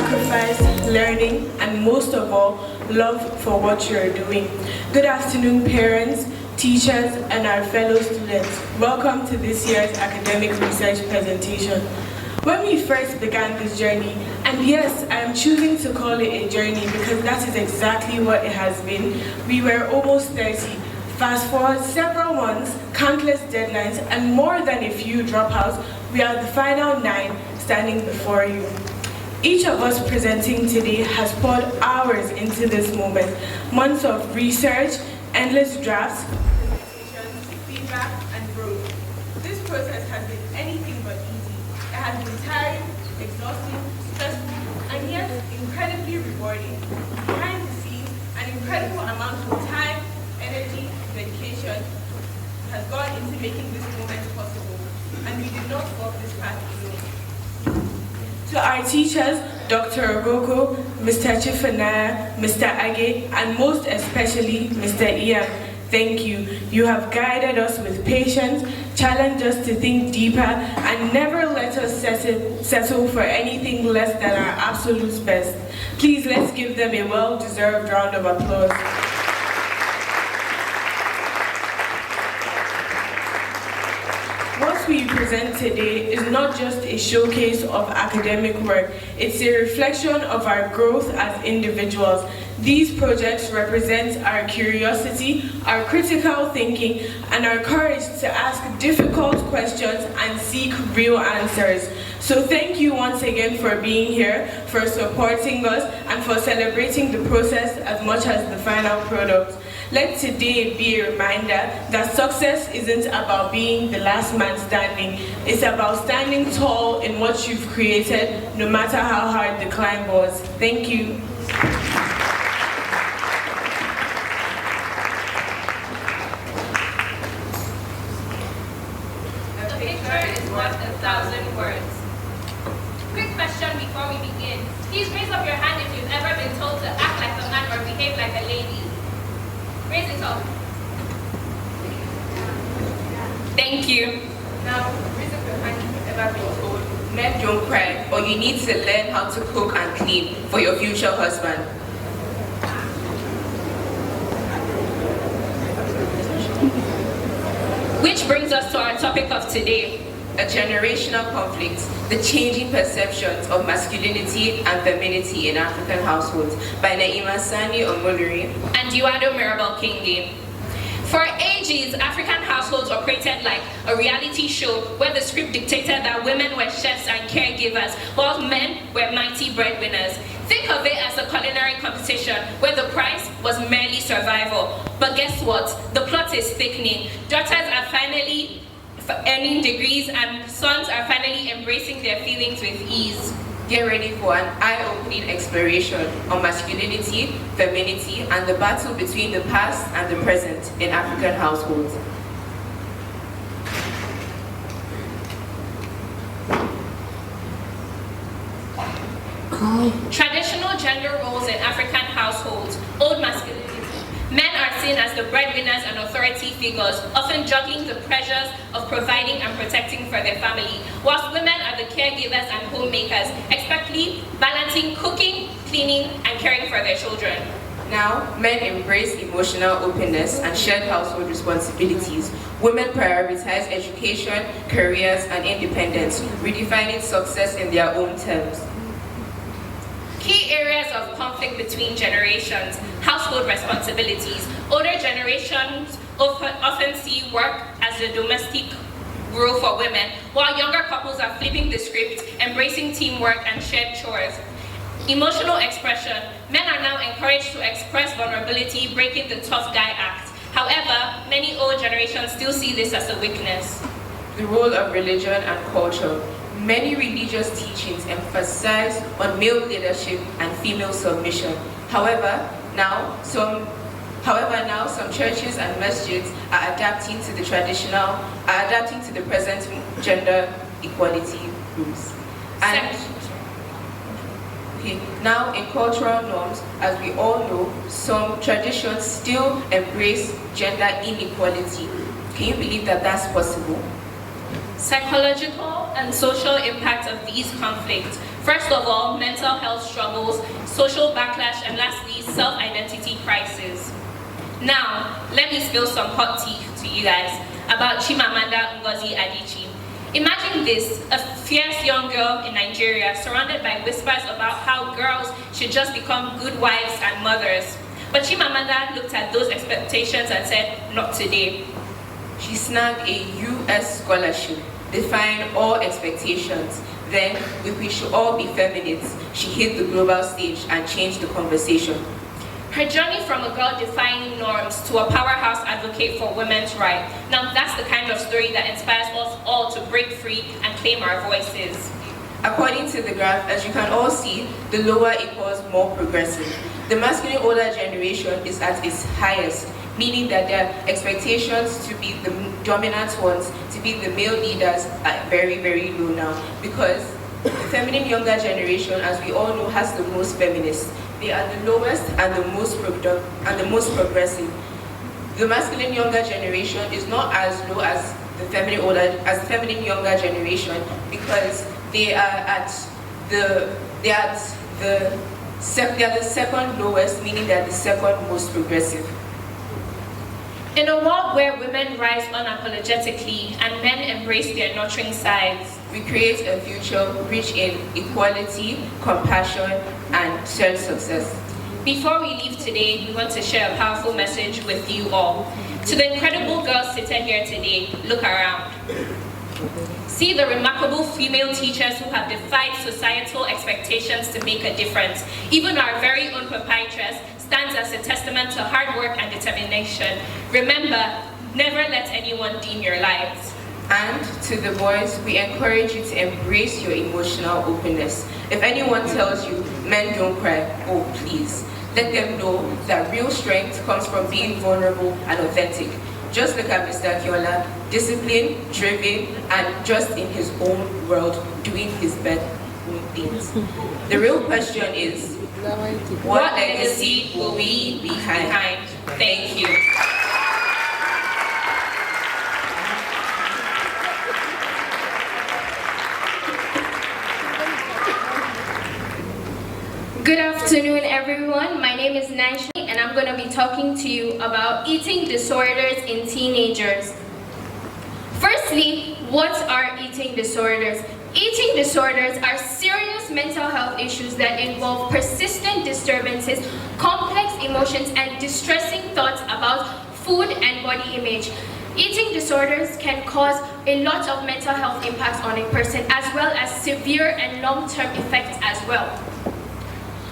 sacrifice, learning, and most of all, love for what you're doing. Good afternoon, parents, teachers, and our fellow students. Welcome to this year's academic research presentation. When we first began this journey, and yes, I am choosing to call it a journey because that is exactly what it has been, we were almost 30. Fast forward several months, countless deadlines, and more than a few dropouts, we are the final 9 standing before you. Each of us presenting today has poured hours into this moment, months of research, endless drafts, presentations, feedback, and growth. This process has been anything but easy. It has been tiring, exhausting, stressful, and yet incredibly rewarding. Behind the scenes, an incredible amount of time, energy, dedication has gone into making this moment possible, and we did not walk this path alone. To our teachers, Dr. Ogoko, Mr. Chifanaya, Mr. Age, and most especially Mr. Ian, thank you. You have guided us with patience, challenged us to think deeper, and never let us settle for anything less than our absolute best. Please let's give them a well-deserved round of applause. What we present today is not just a showcase of academic work, it's a reflection of our growth as individuals. These projects represent our curiosity, our critical thinking, and our courage to ask difficult questions and seek real answers. So thank you once again for being here, for supporting us, and for celebrating the process as much as the final product. Let today be a reminder that success isn't about being the last man standing. It's about standing tall in what you've created, no matter how hard the climb was. Thank you. A picture is worth 1,000 words. Quick question before we begin. Please raise up your hand if you've ever been told to act like a man or behave like a lady. Raise it up. Thank you. Now, raise up your hand if you've ever been told, men don't cry, or you need to learn how to cook and clean for your future husband. Which brings us to our topic of today. A generational conflict, the changing perceptions of masculinity and femininity in African households by Naima Sani Omoluri And Duado Mirabel Kingi. For ages, African households operated like a reality show where the script dictated that women were chefs and caregivers, while men were mighty breadwinners. Think of it as a culinary competition where the prize was merely survival. But guess what? The plot is thickening. Daughters are finally earning degrees and sons are finally embracing their feelings with ease. Get ready for an eye-opening exploration on masculinity, femininity, and the battle between the past and the present in African households. Traditional gender roles in African households, old masculinity. Men are seen as the breadwinners and authority figures, often juggling the pressures of providing and protecting for their family, whilst women are the caregivers and homemakers, expertly balancing cooking, cleaning, and caring for their children. Now, men embrace emotional openness and shared household responsibilities. Women prioritize education, careers, and independence, redefining success in their own terms. Key areas of conflict between generations, household responsibilities. Older generations often see work as a domestic role for women, while younger couples are flipping the script, embracing teamwork and shared chores. Emotional expression. Men are now encouraged to express vulnerability, breaking the tough guy act. However, many old generations still see this as a weakness. The role of religion and culture. Many religious teachings emphasize on male leadership and female submission. However, now some churches and masjids are adapting to the present gender equality rules. And now in cultural norms, as we all know, some traditions still embrace gender inequality. Can you believe that that's possible? Psychological and social impact of these conflicts. First of all, mental health struggles, social backlash, and lastly, self-identity crisis. Now, let me spill some hot tea to you guys about Chimamanda Ngozi Adichie. Imagine this, a fierce young girl in Nigeria surrounded by whispers about how girls should just become good wives and mothers. But Chimamanda looked at those expectations and said, not today. She snagged a US scholarship, defying all expectations. Then, with we should all be feminists, she hit the global stage and changed the conversation. Her journey from a girl defying norms to a powerhouse advocate for women's rights. Now that's the kind of story that inspires us all to break free and claim our voices. According to the graph, as you can all see, the lower equals more progressive. The masculine older generation is at its highest, meaning that their expectations to be the dominant ones, to be the male leaders, are very, very low now. Because the feminine younger generation, as we all know, has the most feminists. They are the lowest and the most progressive. The masculine younger generation is not as low as the feminine younger generation because they are the second lowest, meaning they are the second most progressive. In a world where women rise unapologetically and men embrace their nurturing sides, we create a future rich in equality, compassion, and shared success. Before we leave today, we want to share a powerful message with you all. To the incredible girls seated here today, look around. See the remarkable female teachers who have defied societal expectations to make a difference. Even our very own proprietress stands as a testament to hard work and determination. Remember, never let anyone dim your lives. And to the boys, we encourage you to embrace your emotional openness. If anyone tells you men don't cry, oh please, let them know that real strength comes from being vulnerable and authentic. Just look at Mr. Akinola, disciplined, driven, and just in his own world, doing his best own things. The real question is, what legacy will we leave behind? Thank you. Good afternoon, everyone. My name is Nanshi, and I'm going to be talking to you about eating disorders in teenagers. Firstly, what are eating disorders? Eating disorders are serious mental health issues that involve persistent disturbances, complex emotions, and distressing thoughts about food and body image. Eating disorders can cause a lot of mental health impacts on a person, as well as severe and long-term effects as well.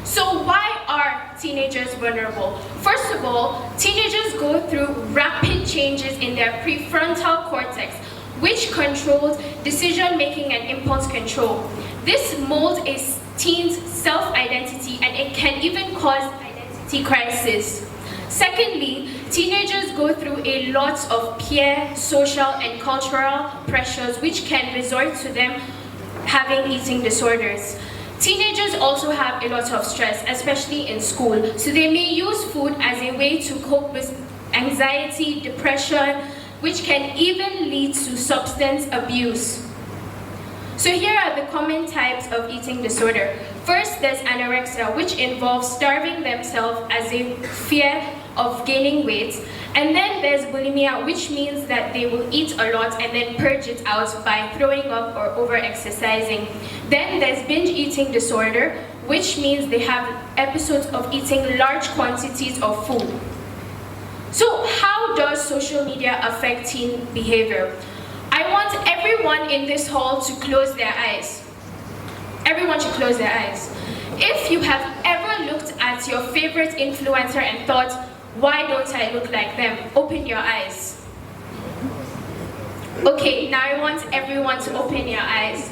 So why are teenagers vulnerable? First of all, teenagers go through rapid changes in their prefrontal cortex, which controls decision-making and impulse control. This molds a teen's self-identity, and it can even cause identity crisis. Secondly, teenagers go through a lot of peer, social, and cultural pressures, which can resort to them having eating disorders. Teenagers also have a lot of stress, especially in school, so they may use food as a way to cope with anxiety, depression, which can even lead to substance abuse. So here are the common types of eating disorder. First, there's anorexia, which involves starving themselves as a fear of gaining weight. And then there's bulimia, which means that they will eat a lot and then purge it out by throwing up or over-exercising. Then there's binge eating disorder, which means they have episodes of eating large quantities of food. So how does social media affect teen behavior? I want everyone in this hall to close their eyes. Everyone should close their eyes. If you have ever looked at your favorite influencer and thought, why don't I look like them? Open your eyes. Okay, now I want everyone to open your eyes.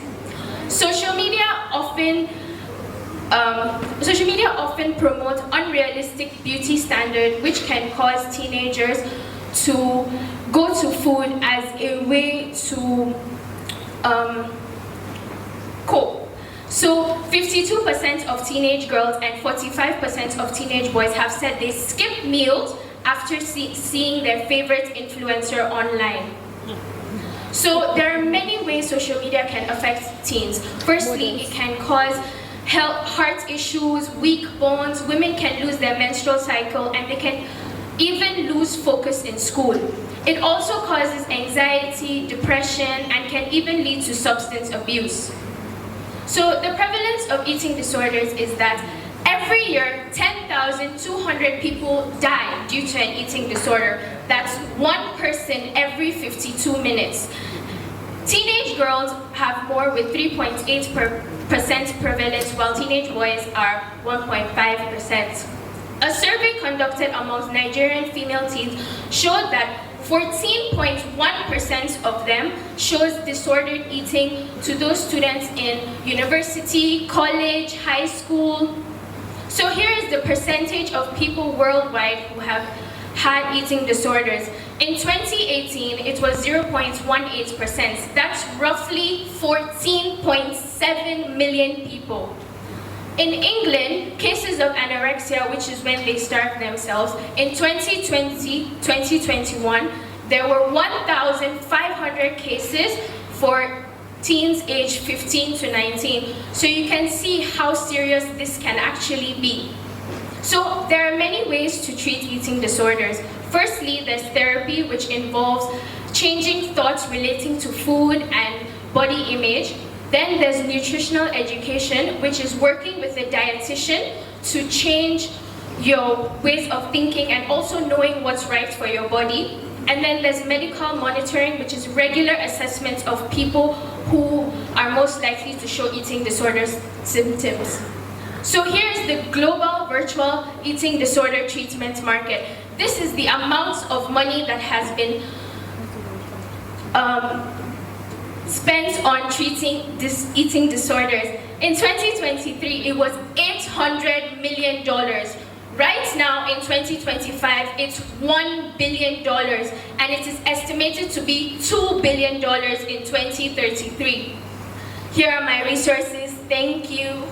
Social media often promotes unrealistic beauty standards, which can cause teenagers to go to food as a way to cope. So 52% of teenage girls and 45% of teenage boys have said they skip meals after seeing their favorite influencer online. So there are many ways social media can affect teens. Firstly, it can cause heart issues, weak bones, women can lose their menstrual cycle, and they can even lose focus in school. It also causes anxiety, depression, and can even lead to substance abuse. So the prevalence of eating disorders is that every year, 10,200 people die due to an eating disorder. That's one person every 52 minutes. Teenage girls have more with 3.8% prevalence, while teenage boys are 1.5%. A survey conducted amongst Nigerian female teens showed that 14.1% of them shows disordered eating to those students in university, college, high school. So here is the percentage of people worldwide who have had eating disorders. In 2018, it was 0.18%. That's roughly 14.7 million people. In England, cases of anorexia, which is when they starve themselves, in 2020-2021, there were 1,500 cases for teens aged 15 to 19. So you can see how serious this can actually be. So there are many ways to treat eating disorders. Firstly, there's therapy, which involves changing thoughts relating to food and body image. Then there's nutritional education, which is working with a dietitian to change your ways of thinking and also knowing what's right for your body. And then there's medical monitoring, which is regular assessment of people who are most likely to show eating disorders symptoms. So here's the global virtual eating disorder treatment market. This is the amount of money that has been spent on treating eating disorders. In 2023, it was $800 million. Right now, in 2025, it's $1 billion, and it is estimated to be $2 billion in 2033. Here are my resources. Thank you.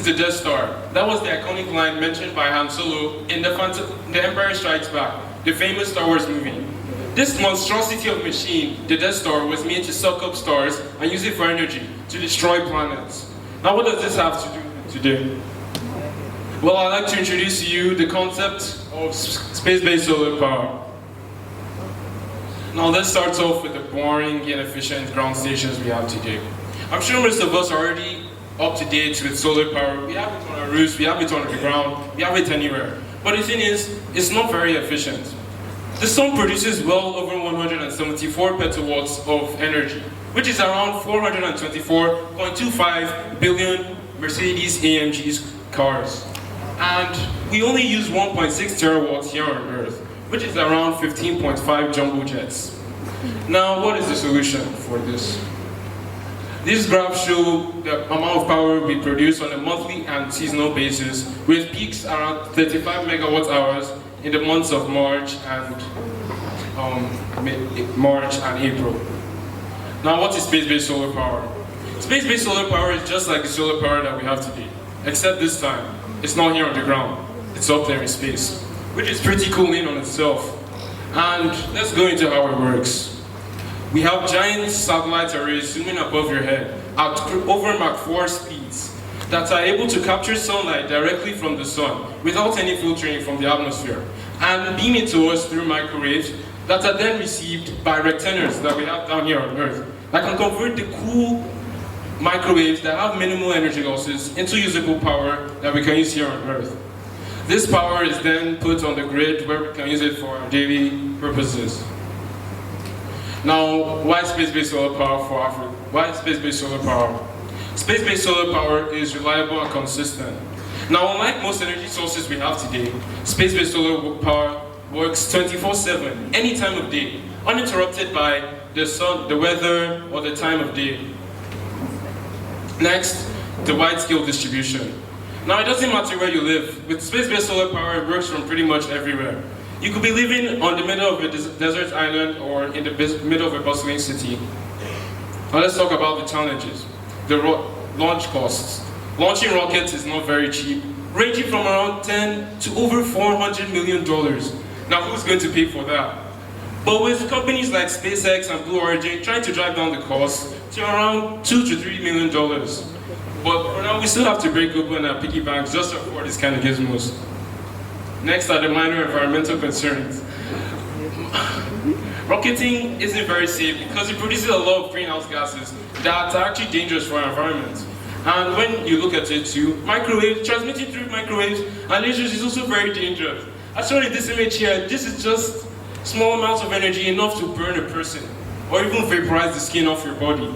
is the Death Star. That was the iconic line mentioned by Han Solo in The Empire Strikes Back, the famous Star Wars movie. This monstrosity of machine, the Death Star, was made to suck up stars and use it for energy to destroy planets. Now what does this have to do with today? Well, I'd like to introduce to you the concept of space-based solar power. Now let's start off with the boring yet efficient ground stations we have today. I'm sure most of us are already up to date with solar power. We have it on our roofs, we have it on the ground, we have it anywhere. But the thing is, it's not very efficient. The sun produces well over 174 petawatts of energy, which is around 424.25 billion Mercedes-AMG cars. And we only use 1.6 terawatts here on Earth, which is around 15.5 jumbo jets. Now, what is the solution for this? These graphs show the amount of power we produce on a monthly and seasonal basis, with peaks around 35 megawatt hours in the months of March and April. Now, what is space-based solar power? Space-based solar power is just like the solar power that we have today, except this time, it's not here on the ground, it's up there in space, which is pretty cool in on itself. And let's go into how it works. We have giant satellite arrays zooming above your head at over Mach 4 speeds that are able to capture sunlight directly from the sun without any filtering from the atmosphere and beam it to us through microwaves that are then received by recteners that we have down here on Earth that can convert the cool microwaves that have minimal energy losses into usable power that we can use here on Earth. This power is then put on the grid where we can use it for our daily purposes. Now, why space-based solar power for Africa? Why space-based solar power? Space-based solar power is reliable and consistent. Now, unlike most energy sources we have today, space-based solar power works 24/7, any time of day, uninterrupted by the sun, the weather, or the time of day. Next, the wide-scale distribution. Now, it doesn't matter where you live. With space-based solar power, it works from pretty much everywhere. You could be living on the middle of a desert island or in the middle of a bustling city. Now let's talk about the challenges. The launch costs. Launching rockets is not very cheap, ranging from around $10 to over $400 million. Now who's going to pay for that? But with companies like SpaceX and Blue Origin trying to drive down the cost to around $2 to $3 million. But for now, we still have to break open our piggy banks just to afford this kind of gizmos. Next are the minor environmental concerns. Rocketing isn't very safe because it produces a lot of greenhouse gases that are actually dangerous for our environment. And when you look at it too, microwaves, transmitting through microwaves and lasers is also very dangerous. As shown in this image here, this is just small amounts of energy enough to burn a person or even vaporize the skin off your body.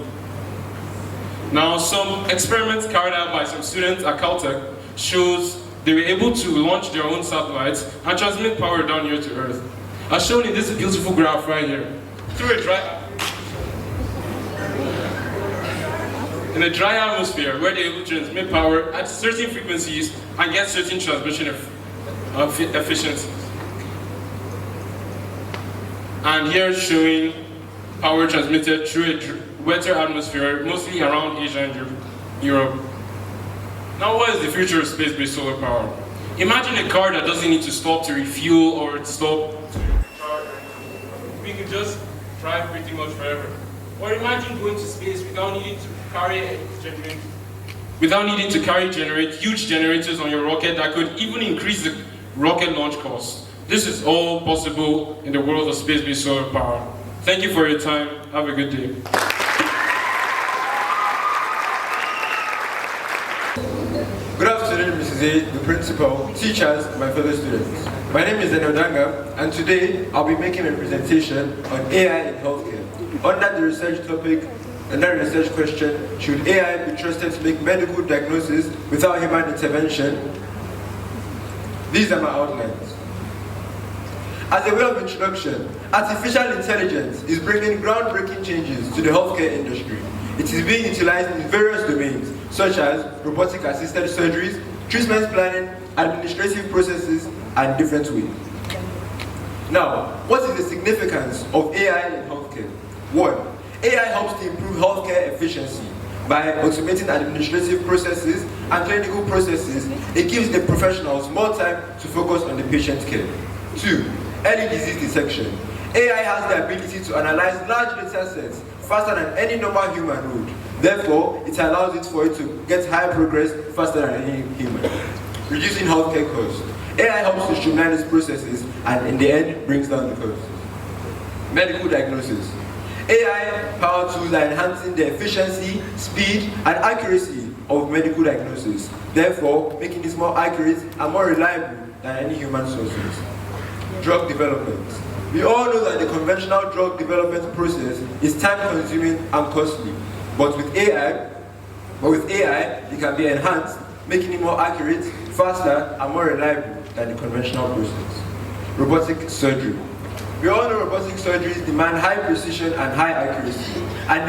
Now, some experiments carried out by some students at Caltech shows they were able to launch their own satellites and transmit power down here to Earth. As shown in this beautiful graph right here. In a dry atmosphere where they're able to transmit power at certain frequencies and get certain transmission efficiencies. And here showing power transmitted through a wetter atmosphere, mostly around Asia and Europe. Now, what is the future of space-based solar power? Imagine a car that doesn't need to stop to refuel or stop to recharge. We could just drive pretty much forever. Or imagine going to space without needing to generate huge generators on your rocket that could even increase the rocket launch costs. This is all possible in the world of space-based solar power. Thank you for your time. Have a good day. Good afternoon, Mrs. A, the principal, teachers, my fellow students. My name is Daniel Danga, and today I'll be making a presentation on AI in healthcare. Under the research topic, under the research question, should AI be trusted to make medical diagnosis without human intervention? These are my outlines. As a way of introduction, artificial intelligence is bringing groundbreaking changes to the healthcare industry. It is being utilized in various domains, such as robotic-assisted surgeries, treatment planning, administrative processes, and different ways. Now, what is the significance of AI in healthcare? 1. AI helps to improve healthcare efficiency. by automating administrative processes and clinical processes, it gives the professionals more time to focus on the patient care. 2. Early disease detection. AI has the ability to analyze large data sets faster than any normal human would. Therefore, it allows it for it to get higher progress faster than any human. Reducing healthcare costs. AI helps to streamline these processes and in the end brings down the costs. Medical diagnosis. AI powered tools are enhancing the efficiency, speed, and accuracy of medical diagnosis, therefore making this more accurate and more reliable than any human sources. Drug development. We all know that the conventional drug development process is time-consuming and costly, but with AI, it can be enhanced, making it more accurate, faster, and more reliable than the conventional process. Robotic surgery. We all know robotic surgeries demand high precision and high accuracy, and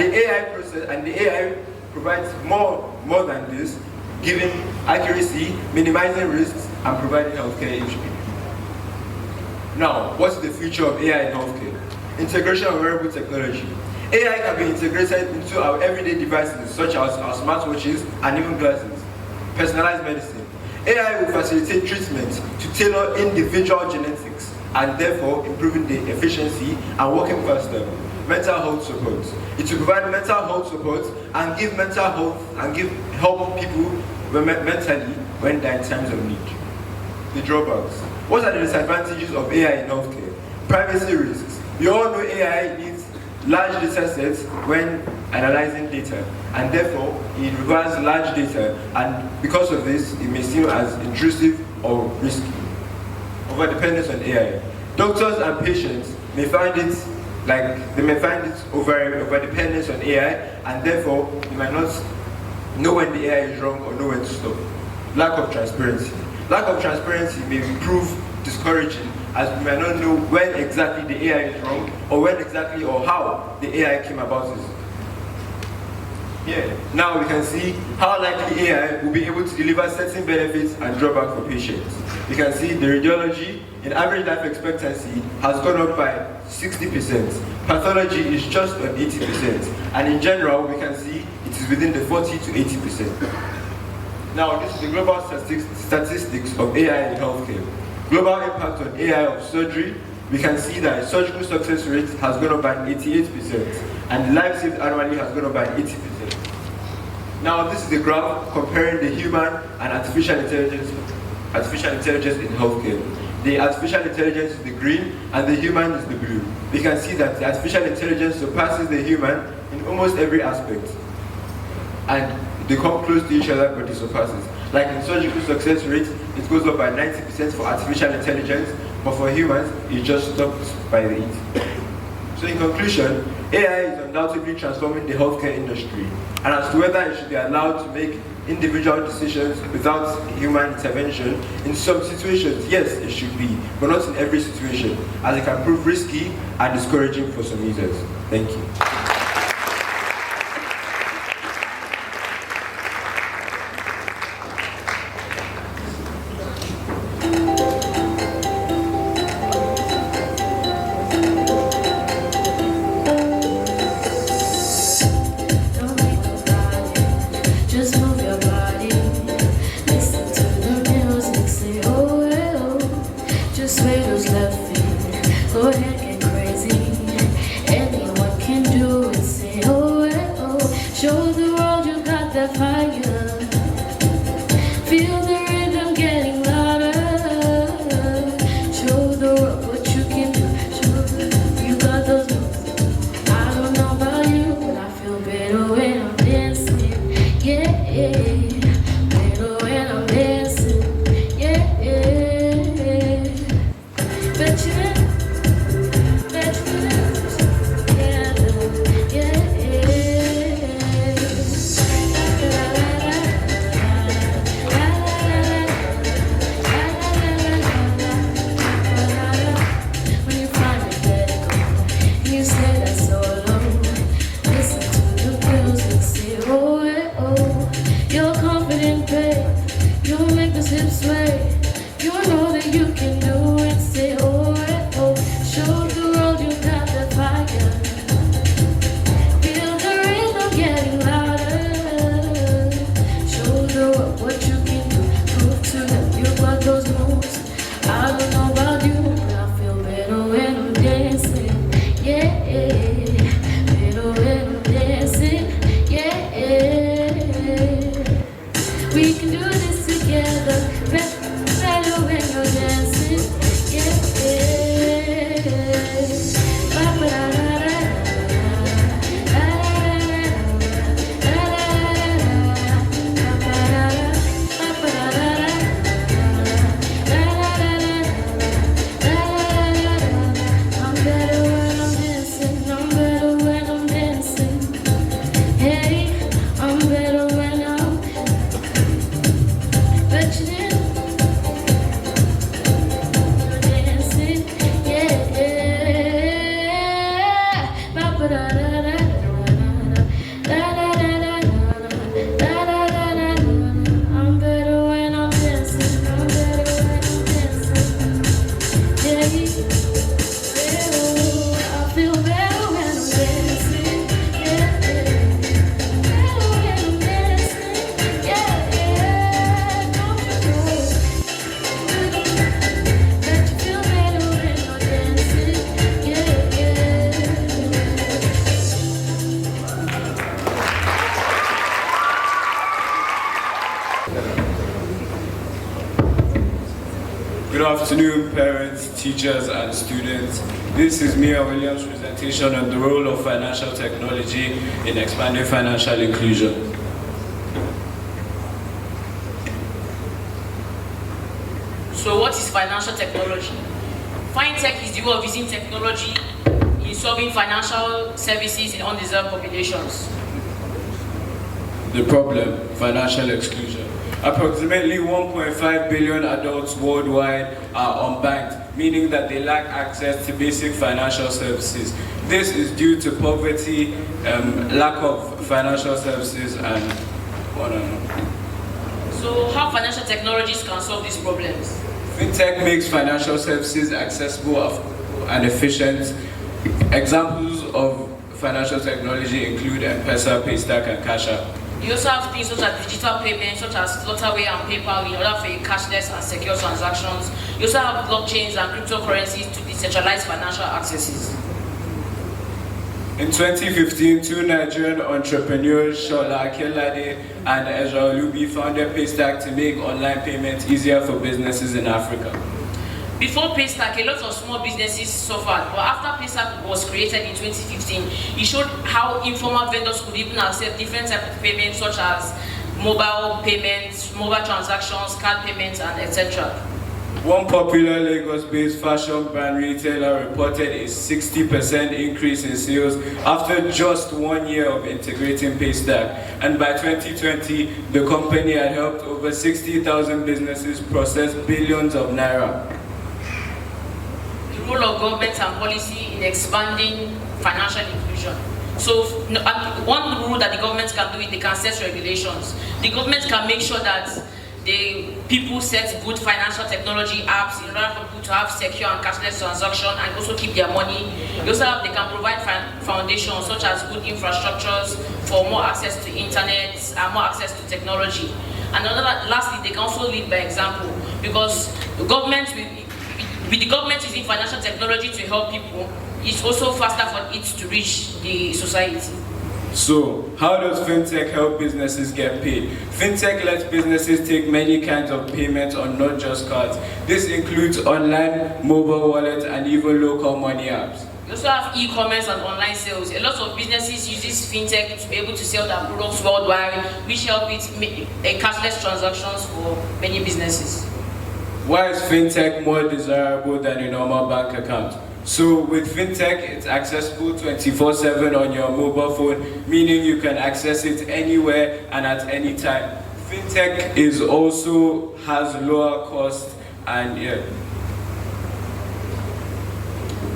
the AI provides more than this, giving accuracy, minimizing risks, and providing healthcare HP. Now, what's the future of AI in healthcare? Integration of wearable technology. AI can be integrated into our everyday devices, such as our smartwatches and even glasses. Personalized medicine. AI will facilitate treatment to tailor individual genetics, and therefore improving the efficiency and working faster. Mental health support. It will provide mental health support and give mental health and help people mentally when they're in times of need. The drawbacks. What are the disadvantages of AI in healthcare? Privacy risks. We all know AI needs large data sets when analyzing data, and therefore it requires large data, and because of this, it may seem as intrusive or risky. Overdependence on AI. Doctors and patients may find it overdependence on AI, and therefore you might not know when the AI is wrong or know when to stop. Lack of transparency. Lack of transparency may prove discouraging, as we might not know when exactly the AI is wrong or when exactly or how the AI came about it. Here, now we can see how likely AI will be able to deliver certain benefits and drawbacks for patients. You can see the radiology in average life expectancy has gone up by 60%. Pathology is just on 80%. And in general, we can see it is within the 40 to 80%. Now, this is the global statistics of AI in healthcare. Global impact on AI of surgery. We can see that surgical success rate has gone up by 88%, and life saved annually has gone up by 80%. Now, this is the graph comparing the human and artificial intelligence in healthcare. The artificial intelligence is the green, and the human is the blue. We can see that the artificial intelligence surpasses the human in almost every aspect, and they come close to each other, but it surpasses. Like in surgical success rate, it goes up by 90% for artificial intelligence, but for humans, it just stops by the 80. So in conclusion, AI is undoubtedly transforming the healthcare industry, and as to whether it should be allowed to make individual decisions without human intervention, in some situations, yes, it should be, but not in every situation, as it can prove risky and discouraging for some users. Thank you. Sway. You know that you can do it, say, oh, Good afternoon, parents, teachers, and students. This is Mia Williams' presentation on the role of financial technology in expanding financial inclusion. So what is financial technology? FinTech is the way of using technology in solving financial services in undeserved populations. The problem, financial exclusion. Approximately 1.5 billion adults worldwide are unbanked, meaning that they lack access to basic financial services. This is due to poverty, lack of financial services, and one another. So how financial technologies can solve these problems? FinTech makes financial services accessible and efficient. Examples of financial technology include M-Pesa, Paystack, and Cash App. You also have things such as digital payments, such as Flutterwave and PayPal, in order for cashless and secure transactions. You also have blockchains and cryptocurrencies to decentralize financial accesses. In 2015, two Nigerian entrepreneurs, Shola Akelade and Ezra Olubi, founded Paystack to make online payments easier for businesses in Africa. Before Paystack, a lot of small businesses suffered, but after Paystack was created in 2015, it showed how informal vendors could even accept different types of payments, such as mobile payments, mobile transactions, card payments, and etc. One popular Lagos-based fashion brand retailer reported a 60% increase in sales after just 1 year of integrating Paystack. And by 2020, the company had helped over 60,000 businesses process billions of naira. The role of government and policy in expanding financial inclusion. So one rule that the government can do is they can set regulations. The government can make sure that people set good financial technology apps in order for people to have secure and cashless transaction and also keep their money. They can provide foundations such as good infrastructures for more access to internet and more access to technology. And lastly, they can also lead by example, because the government with the government using financial technology to help people, it's also faster for it to reach the society. So, how does FinTech help businesses get paid? FinTech lets businesses take many kinds of payments on not just cards. This includes online, mobile wallets, and even local money apps. We also have e-commerce and online sales. A lot of businesses use FinTech to be able to sell their products worldwide, which help it make cashless transactions for many businesses. Why is FinTech more desirable than a normal bank account? So with FinTech, it's accessible 24/7 on your mobile phone, meaning you can access it anywhere and at any time. FinTech also has lower cost and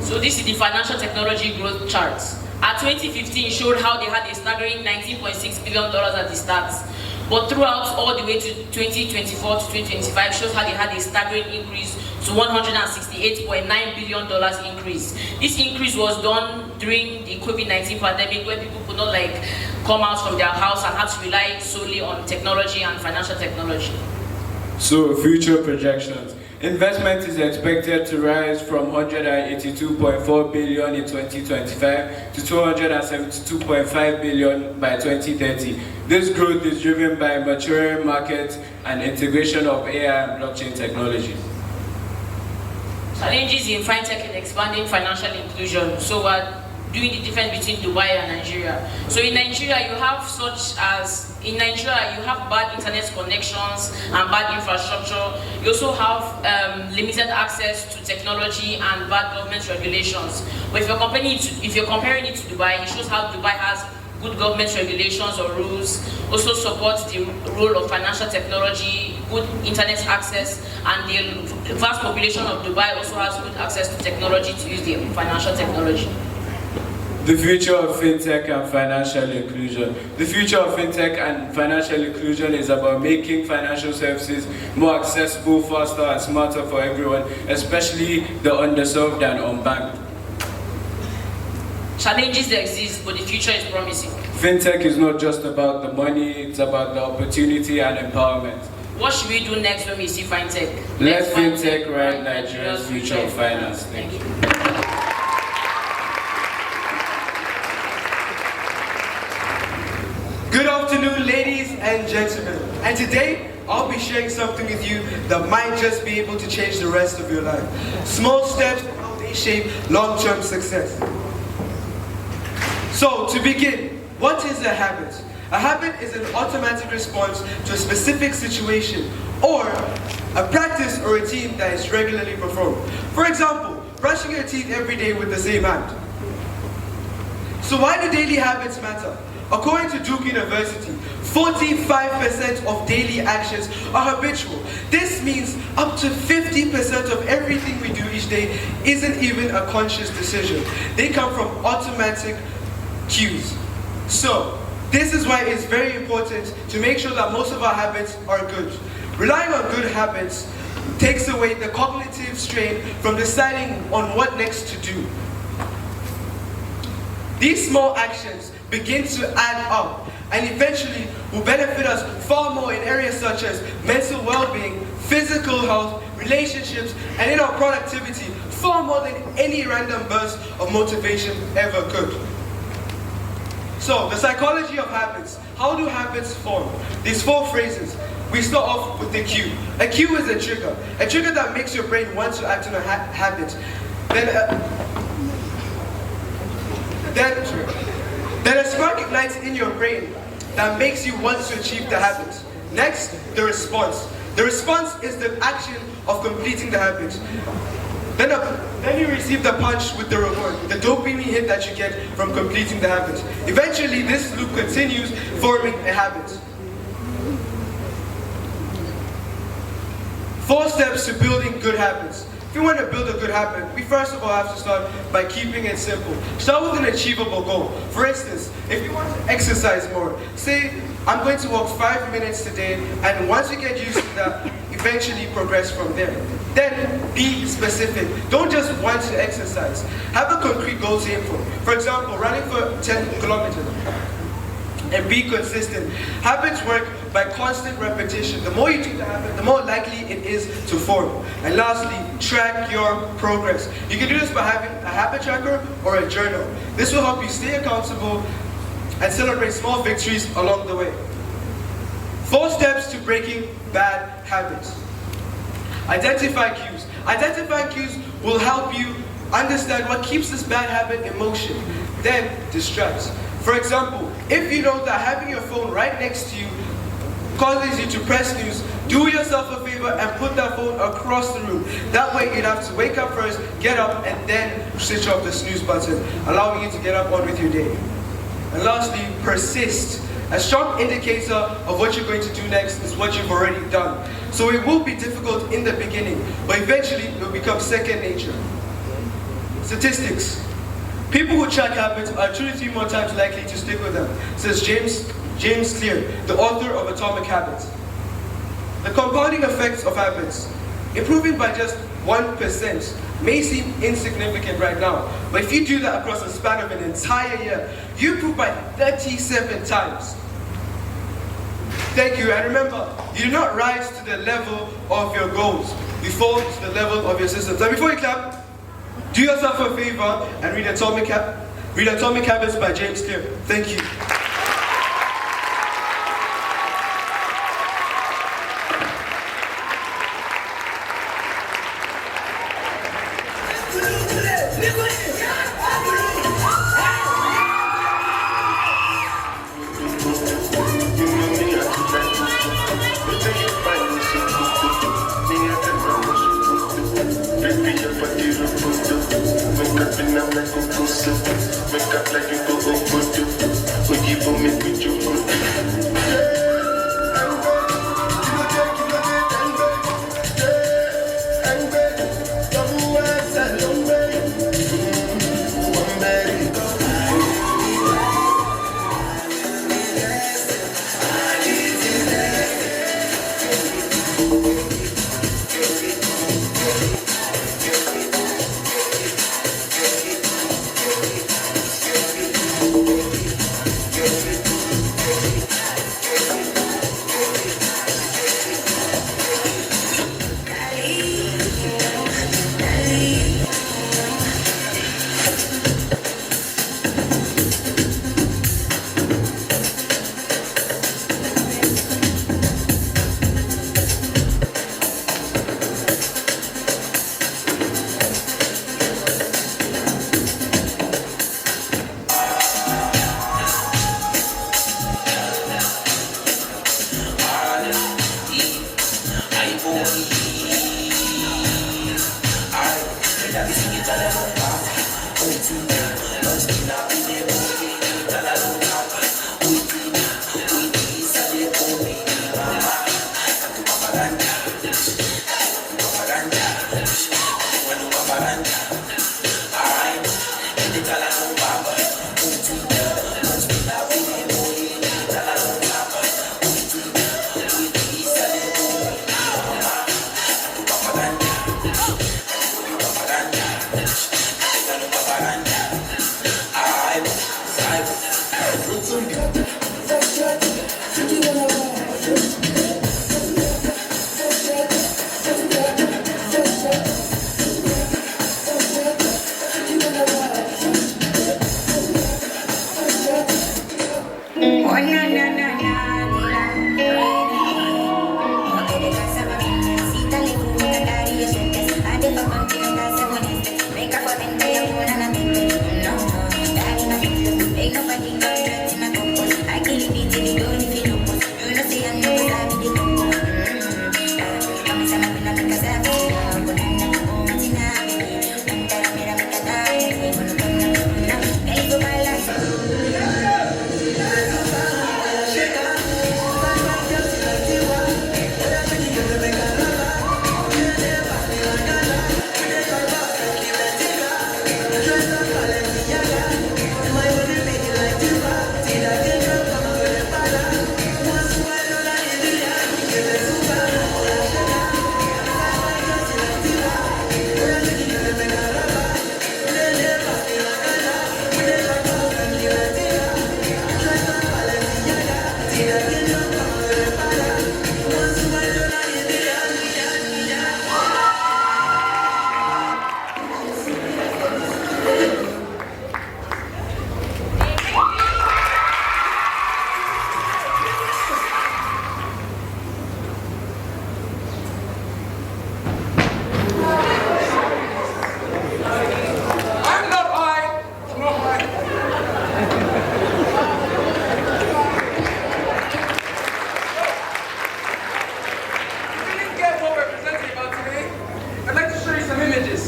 So this is the financial technology growth charts. At 2015, showed how they had a staggering $19.6 billion at the start. But throughout all the way to 2024 to 2025 shows how they had a staggering increase to $168.9 billion increase. This increase was done during the COVID-19 pandemic, where people could not come out from their house and had to rely solely on technology and financial technology. So future projections. Investment is expected to rise from $182.4 billion in 2025 to $272.5 billion by 2030. This growth is driven by maturing markets and integration of AI and blockchain technology. Challenges in FinTech and expanding financial inclusion. So we're doing the difference between Dubai and Nigeria. So in Nigeria, you have bad internet connections and bad infrastructure. You also have limited access to technology and bad government regulations. But if you're comparing it to Dubai, it shows how Dubai has good government regulations or rules, also supports the role of financial technology, good internet access, and the vast population of Dubai also has good access to technology to use the financial technology. The future of fintech and financial inclusion. The future of fintech and financial inclusion is about making financial services more accessible, faster, and smarter for everyone, especially the underserved and unbanked. Challenges exist, but the future is promising. Fintech is not just about the money, it's about the opportunity and empowerment. What should we do next when we see fintech? Let fintech write Nigeria's future of finance. Thank you. Good afternoon, ladies and gentlemen. And today, I'll be sharing something with you that might just be able to change the rest of your life. Small steps, how they shape long-term success. So, to begin, what is a habit? A habit is an automatic response to a specific situation or a practice or routine that is regularly performed. For example, brushing your teeth every day with the same hand. So why do daily habits matter? According to Duke University, 45% of daily actions are habitual. This means up to 50% of everything we do each day isn't even a conscious decision. They come from automatic cues. So, this is why it's very important to make sure that most of our habits are good. Relying on good habits takes away the cognitive strain from deciding on what next to do. These small actions begin to add up and eventually will benefit us far more in areas such as mental well-being, physical health, relationships, and in our productivity, far more than any random burst of motivation ever could. So, the psychology of habits. How do habits form? These 4 phrases. We start off with the cue. A cue is a trigger that makes your brain want to act on a habit. Then a spark ignites in your brain that makes you want to achieve the habit. Next, the response. The response is the action of completing the habit. Then you receive the punch with the reward, the dopamine hit that you get from completing the habit. Eventually, this loop continues, forming a habit. 4 steps to building good habits. If you want to build a good habit, we first of all have to start by keeping it simple. Start with an achievable goal. For instance, if you want to exercise more, say, I'm going to walk 5 minutes today, and once you get used to that, eventually progress from there. Then, be specific. Don't just want to exercise. Have a concrete goal to aim for. For example, running for 10 kilometers. And be consistent. Habits work by constant repetition. The more you do the habit, the more likely it is to form. And lastly, track your progress. You can do this by having a habit tracker or a journal. This will help you stay accountable and celebrate small victories along the way. 4 steps to breaking bad habits. Identify cues. Identifying cues will help you understand what keeps this bad habit in motion. Then distract. For example, if you know that having your phone right next to you causes you to press snooze, do yourself a favor and put that phone across the room. That way you'd have to wake up first, get up, and then switch off the snooze button, allowing you to get up on with your day. And lastly, persist. A strong indicator of what you're going to do next is what you've already done. So it will be difficult in the beginning, but eventually it will become second nature. Statistics. People who track habits are 2 to 3 more times likely to stick with them, says James Clear, the author of Atomic Habits. The compounding effects of habits. Improving by just 1% may seem insignificant right now, but if you do that across a span of an entire year, you improve by 37 times. Thank you, and remember, you do not rise to the level of your goals, you fall to the level of your systems. And before you clap, do yourself a favor and read Atomic Habits by James Clear. Thank you.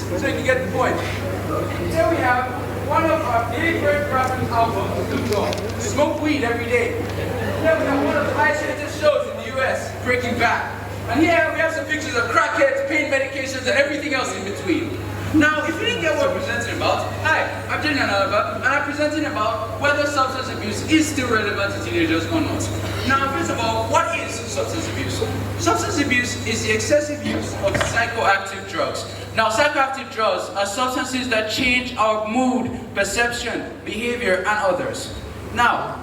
So you can get the point. Here we have one of our favorite rappers' albums, Snoop Dogg. Smoke weed every day. Here we have one of the highest rated shows in the US, Breaking Bad. And here we have some pictures of crackheads, pain medications, and everything else in between. Now, if you didn't get what I'm presenting about, hi, I'm Jenny Analaba, and I'm presenting about whether substance abuse is still relevant to teenagers or not. Now, first of all, what is substance abuse? Substance abuse is the excessive use of psychoactive drugs. Now, psychoactive drugs are substances that change our mood, perception, behavior, and others. Now,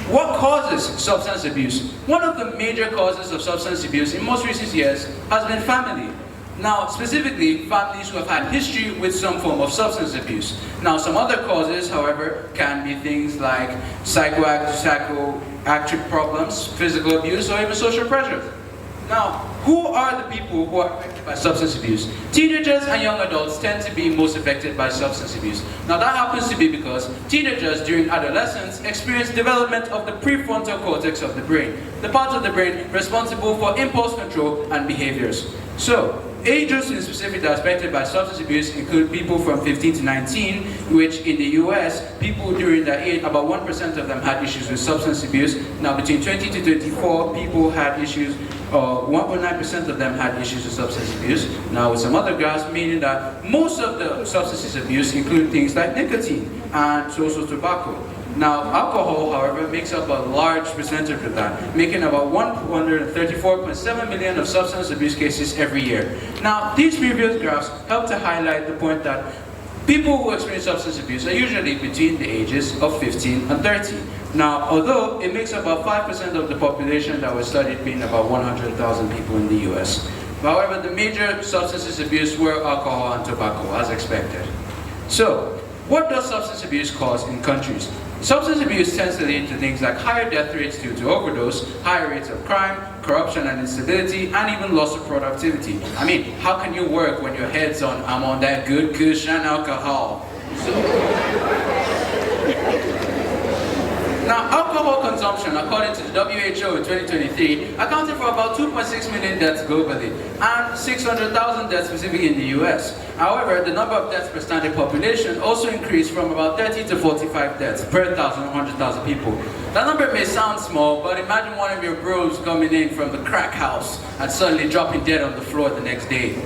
what causes substance abuse? One of the major causes of substance abuse in most recent years has been family. Now, specifically, families who have had history with some form of substance abuse. Now, some other causes, however, can be things like psychoactive problems, physical abuse, or even social pressure. Now, who are the people who are affected by substance abuse? Teenagers and young adults tend to be most affected by substance abuse. Now, that happens to be because teenagers during adolescence experience development of the prefrontal cortex of the brain, the part of the brain responsible for impulse control and behaviors. So, age groups in specific that are affected by substance abuse include people from 15 to 19, which in the US, people during that age, about 1% of them had issues with substance abuse. Now between 20 to 24, people had issues, 1.9% of them had issues with substance abuse. Now with some other graphs, meaning that most of the substance abuse include things like nicotine and also tobacco. Now, alcohol, however, makes up a large percentage of that, making about 134.7 million of substance abuse cases every year. Now, these previous graphs help to highlight the point that people who experience substance abuse are usually between the ages of 15 and 30. Now, although it makes up about 5% of the population that was studied, being about 100,000 people in the US. However, the major substances abuse were alcohol and tobacco, as expected. So, what does substance abuse cause in countries? Substance abuse tends to lead to things like higher death rates due to overdose, higher rates of crime, corruption and instability, and even loss of productivity. I mean, how can you work when your head's on, I'm on that good cushion alcohol? Now, alcohol consumption, according to the WHO in 2023, accounted for about 2.6 million deaths globally and 600,000 deaths specifically in the US. However, the number of deaths per standard population also increased from about 30 to 45 deaths per 100,000 people. That number may sound small, but imagine one of your bros coming in from the crack house and suddenly dropping dead on the floor the next day.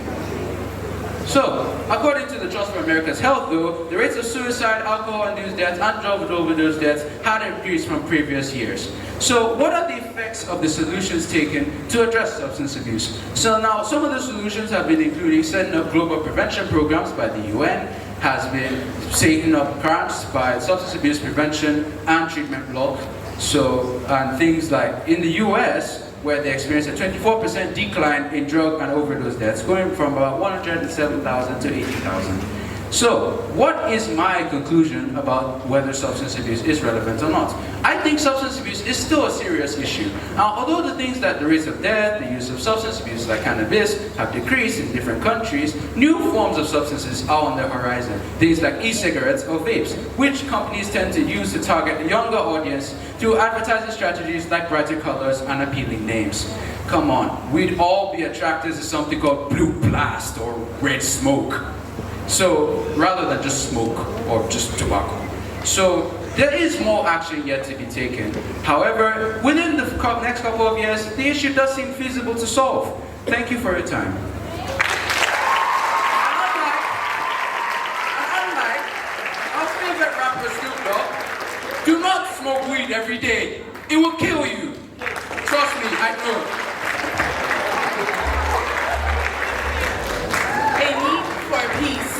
So, according to the Trust for America's Health, though, the rates of suicide, alcohol-induced deaths, and drug overdose deaths had increased from previous years. So, what are the effects of the solutions taken to address substance abuse? So now, some of the solutions have been including setting up global prevention programs by the UN, has been setting up grants by Substance Abuse Prevention and Treatment Bloc. So, and things like in the US, where they experienced a 24% decline in drug and overdose deaths, going from about 107,000 to 80,000. So, what is my conclusion about whether substance abuse is relevant or not? I think substance abuse is still a serious issue. Now, although the things that the rates of death, the use of substance abuse like cannabis have decreased in different countries, new forms of substances are on the horizon. Things like e-cigarettes or vapes, which companies tend to use to target a younger audience through advertising strategies like brighter colors and appealing names. Come on, we'd all be attracted to something called blue blast or red smoke. So, rather than just smoke or just tobacco. So, there is more action yet to be taken. However, within the next couple of years, the issue does seem feasible to solve. Thank you for your time. Unlike our favorite rapper Snoop Dogg, do not smoke weed every day. It will kill you. Trust me, I know. A need for peace.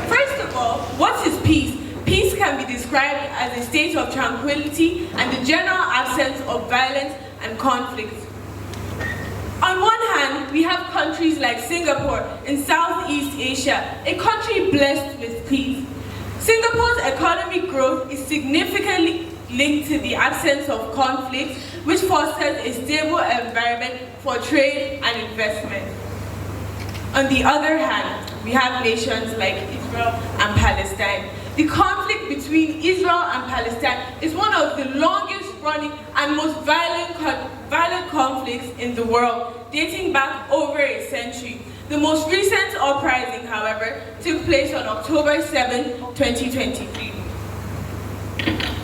First of all, what is peace? Peace can be described as a state of tranquility and the general absence of violence and conflict. On one hand, we have countries like Singapore in Southeast Asia, a country blessed with peace. Singapore's economic growth is significantly linked to the absence of conflict, which fosters a stable environment for trade and investment. On the other hand, we have nations like Israel and Palestine. The conflict between Israel and Palestine is one of the longest running and most violent conflicts in the world, dating back over a century. The most recent uprising, however, took place on October 7, 2023.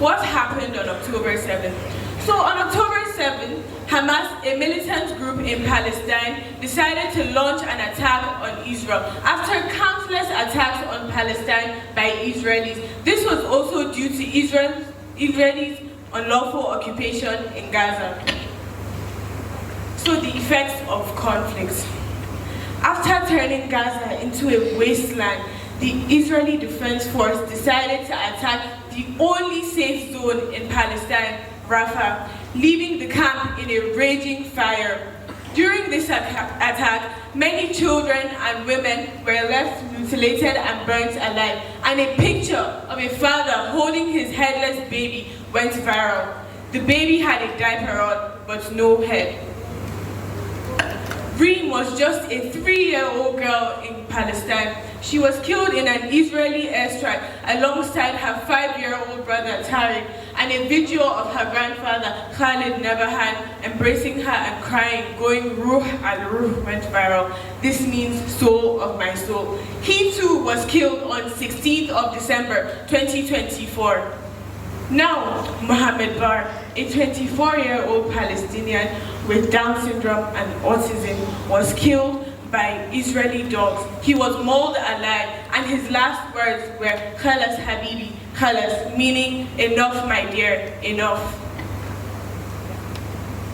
What happened on October 7? So on October 7, Hamas, a militant group in Palestine, decided to launch an attack on Israel after countless attacks on Palestine by Israelis. This was also due to Israelis' unlawful occupation in Gaza. So the effects of conflicts. After turning Gaza into a wasteland, the Israeli Defense Force decided to attack the only safe zone in Palestine, Rafah, leaving the camp in a raging fire. During this attack, many children and women were left mutilated and burnt alive, and a picture of a father holding his headless baby went viral. The baby had a diaper on, but no head. Reem was just a 3-year-old girl in Palestine. She was killed in an Israeli airstrike alongside her 5-year-old brother Tariq, and a video of her grandfather Khalid Nabahan embracing her and crying, going Ruh al-Ruh, went viral. This means soul of my soul. He too was killed on 16th of December 2024. Now, Mohammed Bar, a 24-year-old Palestinian with Down syndrome and autism, was killed by Israeli dogs. He was mauled alive, and his last words were Khalas Habibi, Khalas, meaning enough my dear, enough.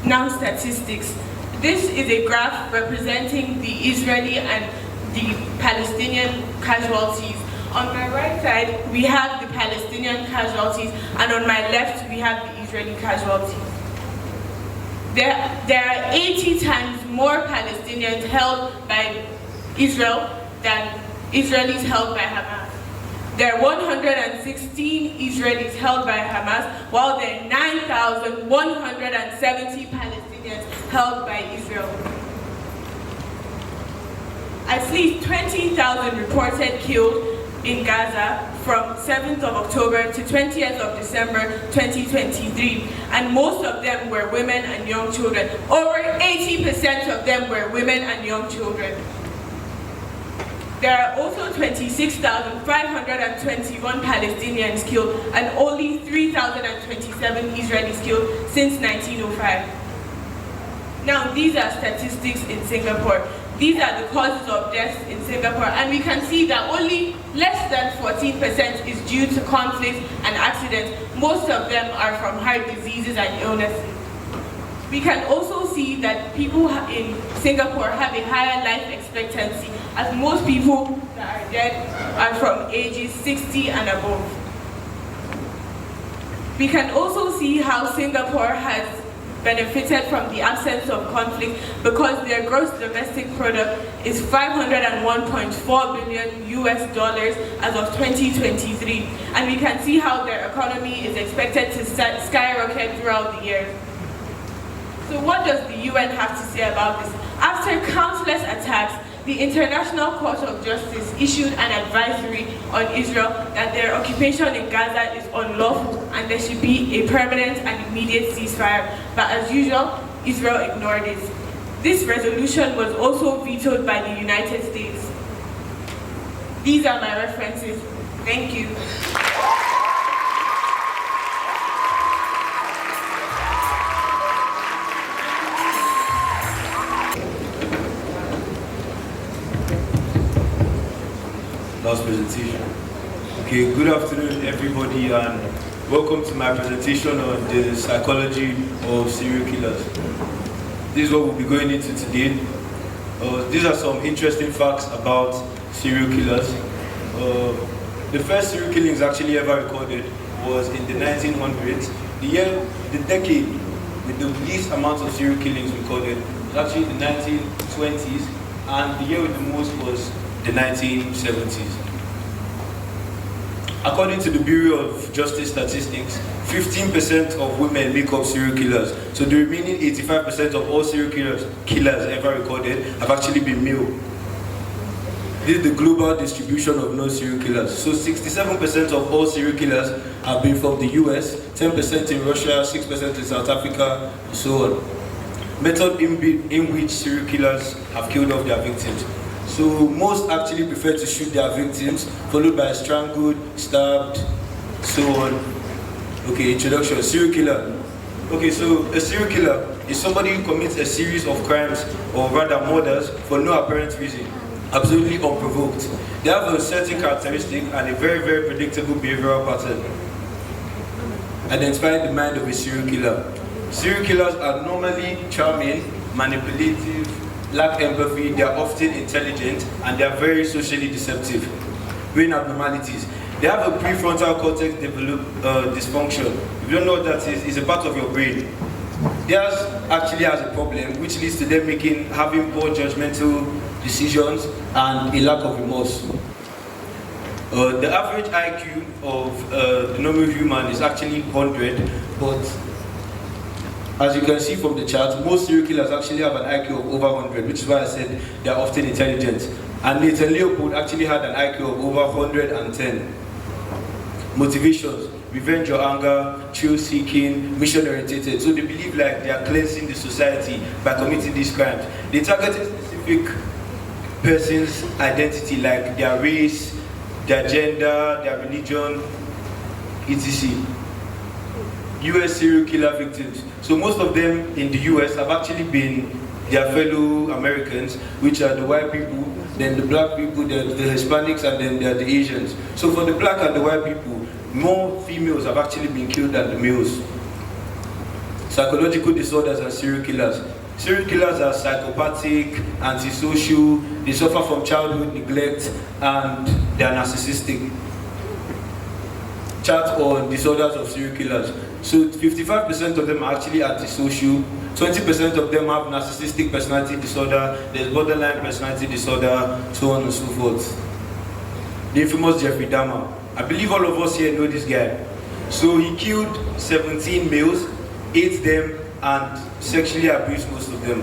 Now statistics. This is a graph representing the Israeli and the Palestinian casualties. On my right side, we have the Palestinian casualties, and on my left, we have the Israeli casualties. There are 80 times more Palestinians held by Israel than Israelis held by Hamas. There are 116 Israelis held by Hamas, while there are 9,170 Palestinians held by Israel. At least 20,000 reported killed in Gaza from 7th of October to 20th of December 2023, and most of them were women and young children. Over 80% of them were women and young children. There are also 26,521 Palestinians killed and only 3,027 Israelis killed since 1905. Now, these are statistics in Singapore. These are the causes of deaths in Singapore, and we can see that only less than 14% is due to conflict and accidents. Most of them are from heart diseases and illnesses. We can also see that people in Singapore have a higher life expectancy, as most people that are dead are from ages 60 and above. We can also see how Singapore has benefited from the absence of conflict because their gross domestic product is $501.4 billion as of 2023, and we can see how their economy is expected to skyrocket throughout the year. So what does the UN have to say about this? After countless attacks, the International Court of Justice issued an advisory on Israel that their occupation in Gaza is unlawful and there should be a permanent and immediate ceasefire. But as usual, Israel ignored it. This resolution was also vetoed by the United States. These are my references. Thank you. Last presentation. Okay, good afternoon everybody and welcome to my presentation on the psychology of serial killers. This is what we'll be going into today. These are some interesting facts about serial killers. The first serial killings actually ever recorded was in the 1900s. The decade with the least amount of serial killings recorded was actually the 1920s, and the year with the most was the 1970s. According to the Bureau of Justice Statistics, 15% of women make up serial killers. So the remaining 85% of all serial killers ever recorded have actually been male. This is the global distribution of known serial killers. So 67% of all serial killers have been from the US, 10% in Russia, 6% in South Africa, and so on. Method in which serial killers have killed off their victims. So most actually prefer to shoot their victims, followed by strangled, stabbed, so on. Okay, introduction, serial killer. Okay, so a serial killer is somebody who commits a series of crimes, or rather murders, for no apparent reason, absolutely unprovoked. They have a certain characteristic and a very, very predictable behavioral pattern. Identifying the mind of a serial killer. Serial killers are normally charming, manipulative, lack empathy, they are often intelligent, and they are very socially deceptive. Brain abnormalities. They have a prefrontal cortex dysfunction. If you don't know what that is, it's a part of your brain. Theirs actually has a problem, which leads to them having poor judgmental decisions and a lack of remorse. The average IQ of the normal human is actually 100, but as you can see from the chart, most serial killers actually have an IQ of over 100, which is why I said they are often intelligent. And Nathan Leopold actually had an IQ of over 110. Motivations: revenge or anger, thrill-seeking, mission-oriented. So they believe like they are cleansing the society by committing these crimes. They target a specific person's identity, like their race, their gender, their religion, etc. US serial killer victims. So most of them in the US have actually been their fellow Americans, which are the white people, then the black people, the Hispanics, and then the Asians. So for the black and the white people, more females have actually been killed than the males. Psychological disorders and serial killers. Serial killers are psychopathic, antisocial, they suffer from childhood neglect, and they are narcissistic. Chart on disorders of serial killers. So 55% of them are actually antisocial, 20% of them have narcissistic personality disorder, there's borderline personality disorder, so on and so forth. The infamous Jeffrey Dahmer. I believe all of us here know this guy. So he killed 17 males, ate them, and sexually abused most of them.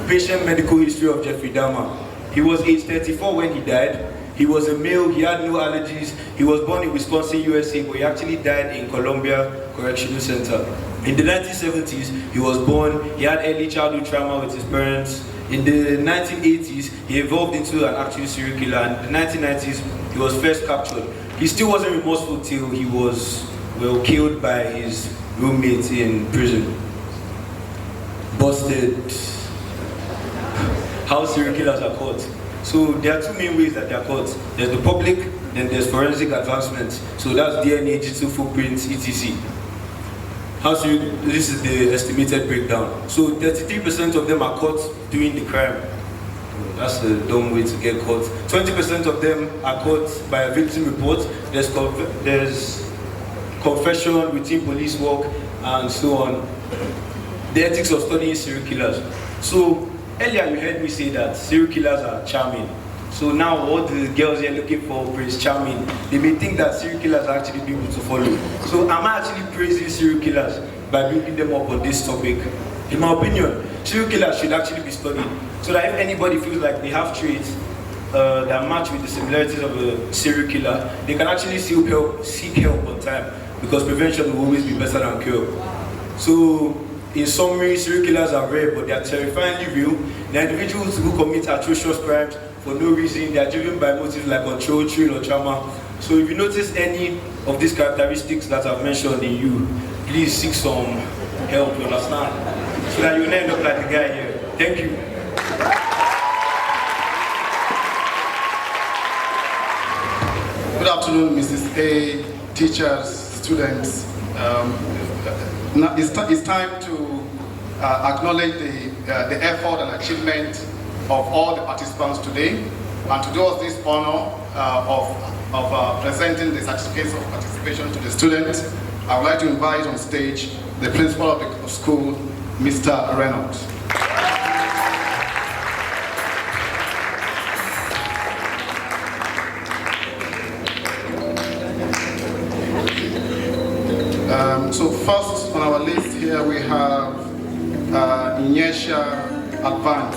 Patient medical history of Jeffrey Dahmer. He was age 34 when he died. He was a male, he had no allergies. He was born in Wisconsin, USA, but he actually died in Columbia Correctional Center. In the 1970s, he was born, he had early childhood trauma with his parents. In the 1980s, he evolved into an actual serial killer, and in the 1990s, he was first captured. He still wasn't remorseful till he was, well, killed by his roommate in prison. Busted. How serial killers are caught. So there are two main ways that they are caught. There's the public, then there's forensic advancements. So that's DNA, digital footprints, etc. This is the estimated breakdown. So 33% of them are caught doing the crime. That's a dumb way to get caught. 20% of them are caught by a victim report. There's confession, routine police work, and so on. The ethics of studying serial killers. So earlier you heard me say that serial killers are charming. So now all the girls here looking for Prince Charming, they may think that serial killers are actually people to follow. So am I actually praising serial killers by building them up on this topic? In my opinion, serial killers should actually be studied, so that if anybody feels like they have traits that match with the similarities of a serial killer, they can actually seek help on time, because prevention will always be better than cure. So in summary, serial killers are rare, but they are terrifyingly real. They are individuals who commit atrocious crimes for no reason. They are driven by motives like control, thrill, or trauma. So if you notice any of these characteristics that I've mentioned in you, please seek some help, you understand? So that you will end up like the guy here. Thank you. Good afternoon, Mrs. A, teachers, students. Now it's time to acknowledge the effort and achievement of all the participants today, and to do us this honor of presenting the certificates of participation to the students. I would like to invite on stage the principal of the school, Mr. Reynolds. So first on our list here we have Inyesha Advan.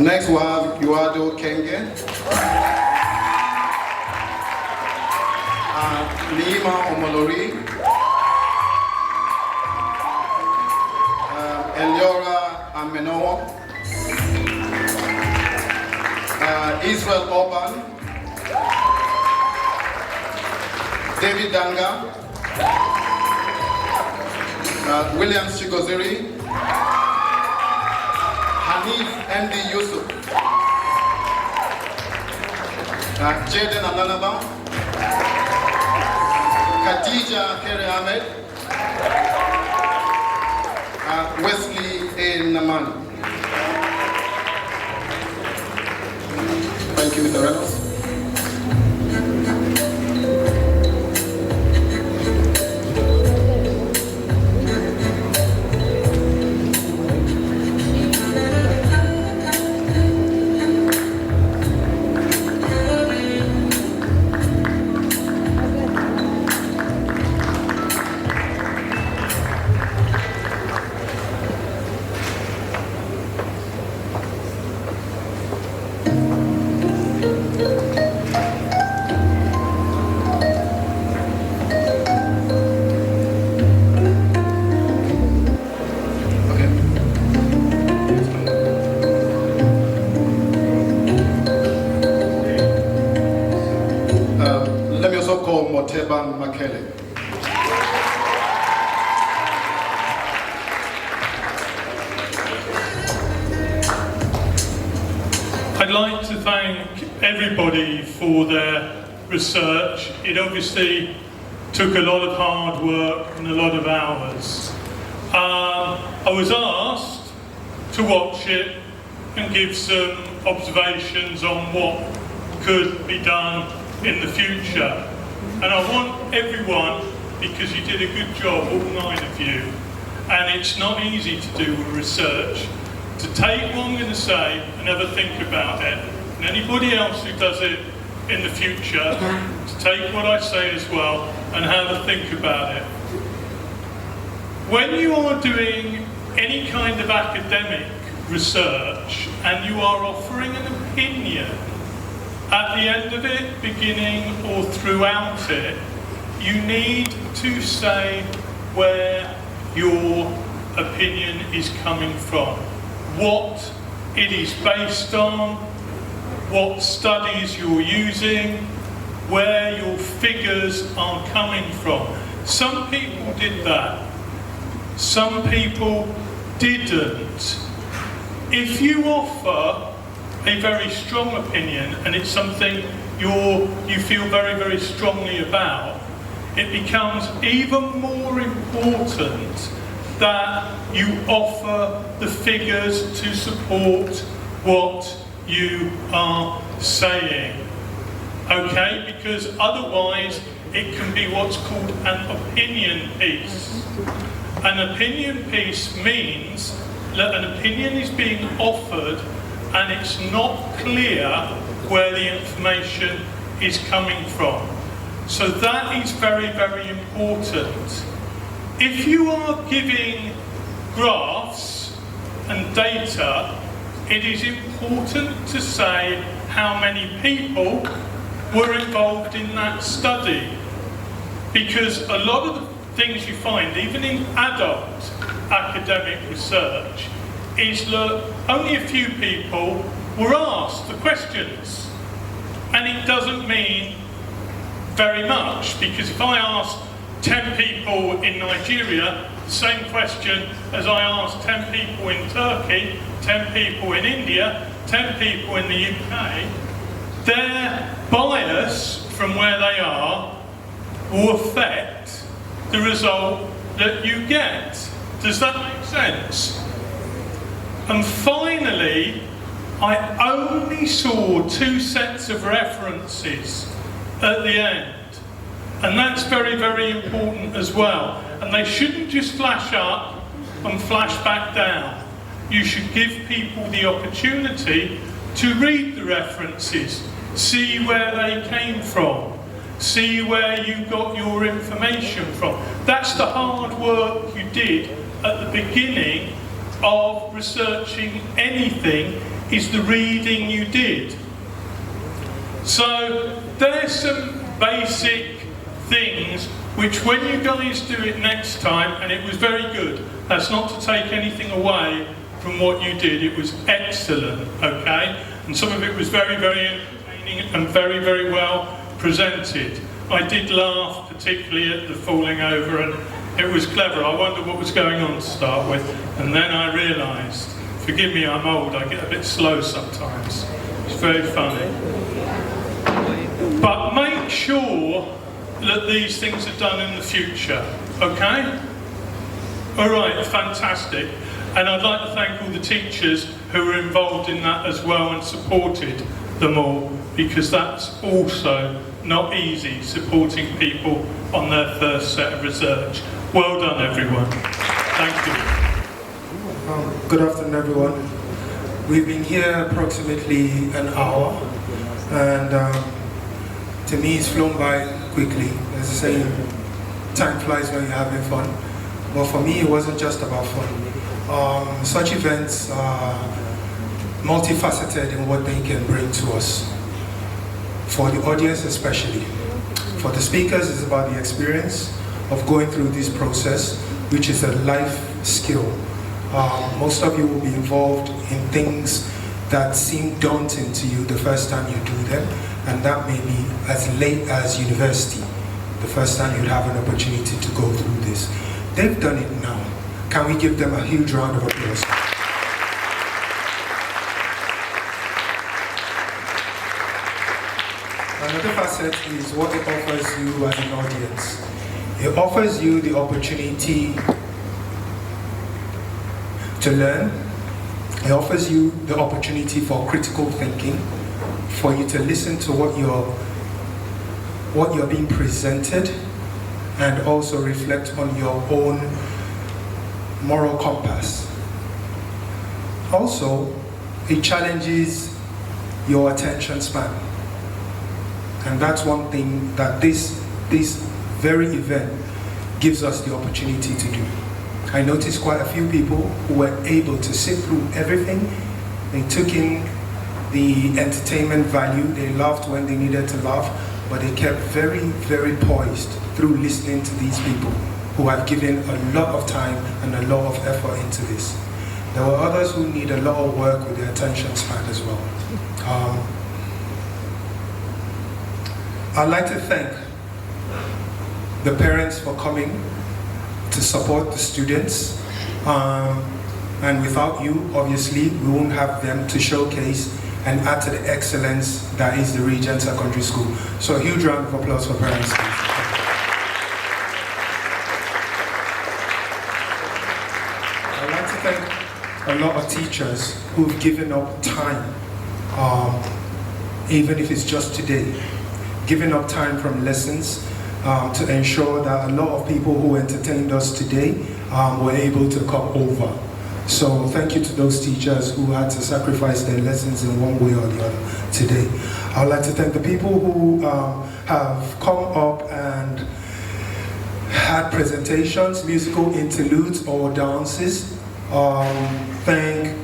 Next we have Yuado Kenge. Lima Omolori. Eliora Amenowo. Israel Oban, David Danga, William Chigoziri, Hanif MD Yusuf, Jaden Alanaba, Khadija Kere Ahmed, Wesley A. Namani. Thank you, Mr. Reynolds. Moteban Makele. I'd like to thank everybody for their research. It obviously took a lot of hard work and a lot of hours. I was asked to watch it and give some observations on what could be done in the future. And I want everyone, because you did a good job, all 9 of you, and it's not easy to do research, to take what I'm going to say and have a think about it. And anybody else who does it in the future, to take what I say as well and have a think about it. When you are doing any kind of academic research and you are offering an opinion, at the end of it, beginning or throughout it, you need to say where your opinion is coming from, what it is based on, what studies you're using, where your figures are coming from. Some people did that, some people didn't. If you offer a very strong opinion and it's something you feel very, very strongly about, it becomes even more important that you offer the figures to support what you are saying. Okay? Because otherwise it can be what's called an opinion piece. An opinion piece means that an opinion is being offered and it's not clear where the information is coming from. So that is very, very important. If you are giving graphs and data, it is important to say how many people were involved in that study. Because a lot of the things you find, even in adult academic research, is that only a few people were asked the questions. And it doesn't mean very much, because if I ask 10 people in Nigeria the same question as I asked 10 people in Turkey, 10 people in India, 10 people in the UK, their bias from where they are will affect the result that you get. Does that make sense? And finally, I only saw 2 sets of references at the end. And that's very, very important as well. And they shouldn't just flash up and flash back down. You should give people the opportunity to read the references, see where they came from, see where you got your information from. That's the hard work you did at the beginning of researching anything, is the reading you did. So there's some basic things which, when you guys do it next time, and it was very good, that's not to take anything away from what you did, it was excellent, okay? And some of it was very, very entertaining and very, very well presented. I did laugh particularly at the falling over, and it was clever. I wondered what was going on to start with, and then I realised, forgive me, I'm old, I get a bit slow sometimes. It's very funny. But make sure that these things are done in the future, okay? All right, fantastic. And I'd like to thank all the teachers who were involved in that as well and supported them all, because that's also not easy, supporting people on their first set of research. Well done, everyone. Thank you. Good afternoon, everyone. We've been here approximately an hour, and to me it's flown by quickly. As I say, time flies when you're having fun. But for me, it wasn't just about fun. Such events are multifaceted in what they can bring to us. For the audience especially. For the speakers, it's about the experience of going through this process, which is a life skill. Most of you will be involved in things that seem daunting to you the first time you do them, and that may be as late as university, the first time you'd have an opportunity to go through this. They've done it now. Can we give them a huge round of applause? Another facet is what it offers you as an audience. It offers you the opportunity to learn. It offers you the opportunity for critical thinking, for you to listen to what you're being presented, and also reflect on your own moral compass. Also, it challenges your attention span. And that's one thing that this very event gives us the opportunity to do. I noticed quite a few people who were able to sit through everything. They took in the entertainment value. They laughed when they needed to laugh, but they kept very, very poised through listening to these people who have given a lot of time and a lot of effort into this. There were others who need a lot of work with their attention span as well. I'd like to thank the parents for coming to support the students. And without you, obviously, we won't have them to showcase and add to the excellence that is the Regent Secondary School. So a huge round of applause for parents. I'd like to thank a lot of teachers who've given up time, even if it's just today, giving up time from lessons to ensure that a lot of people who entertained us today were able to come over. So thank you to those teachers who had to sacrifice their lessons in one way or the other today. I'd like to thank the people who have come up and had presentations, musical interludes or dances. Thank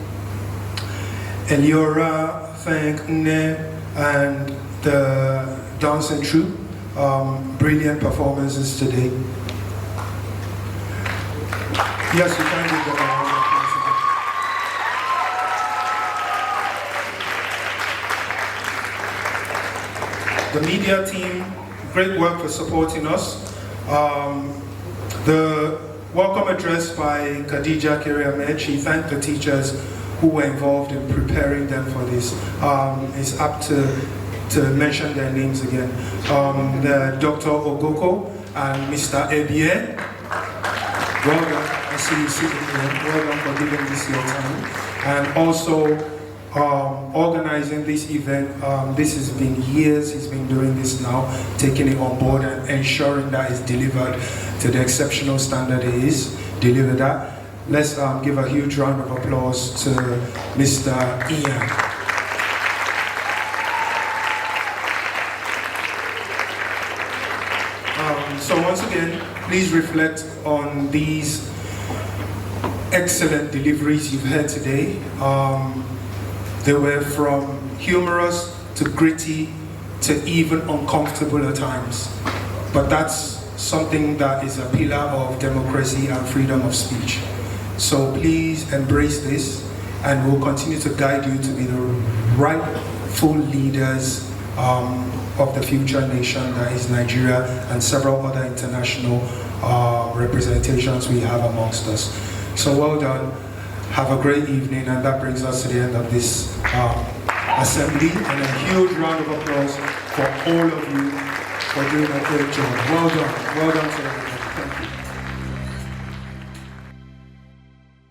Eliora, thank Nne and the dancing troupe. Brilliant performances today. Yes, you can do that. The media team, great work for supporting us. The welcome address by Khadija Kiri-Ahmed, she thanked the teachers who were involved in preparing them for this. It's up to mention their names again. The Dr. Ogoko and Mr. Ebie. Well done, I see you sitting here. Well done for giving this your time. And also organizing this event. This has been years he's been doing this now, taking it on board and ensuring that it's delivered to the exceptional standard it is. Deliver that. Let's give a huge round of applause to Mr. Ian. So once again, please reflect on these excellent deliveries you've heard today. They were from humorous to gritty to even uncomfortable at times. But that's something that is a pillar of democracy and freedom of speech. So please embrace this, and we'll continue to guide you to be the rightful leaders of the future nation that is Nigeria and several other international representations we have amongst us. So well done. Have a great evening, and that brings us to the end of this assembly, and a huge round of applause for all of you for doing a great job. Well done to everybody. Thank you.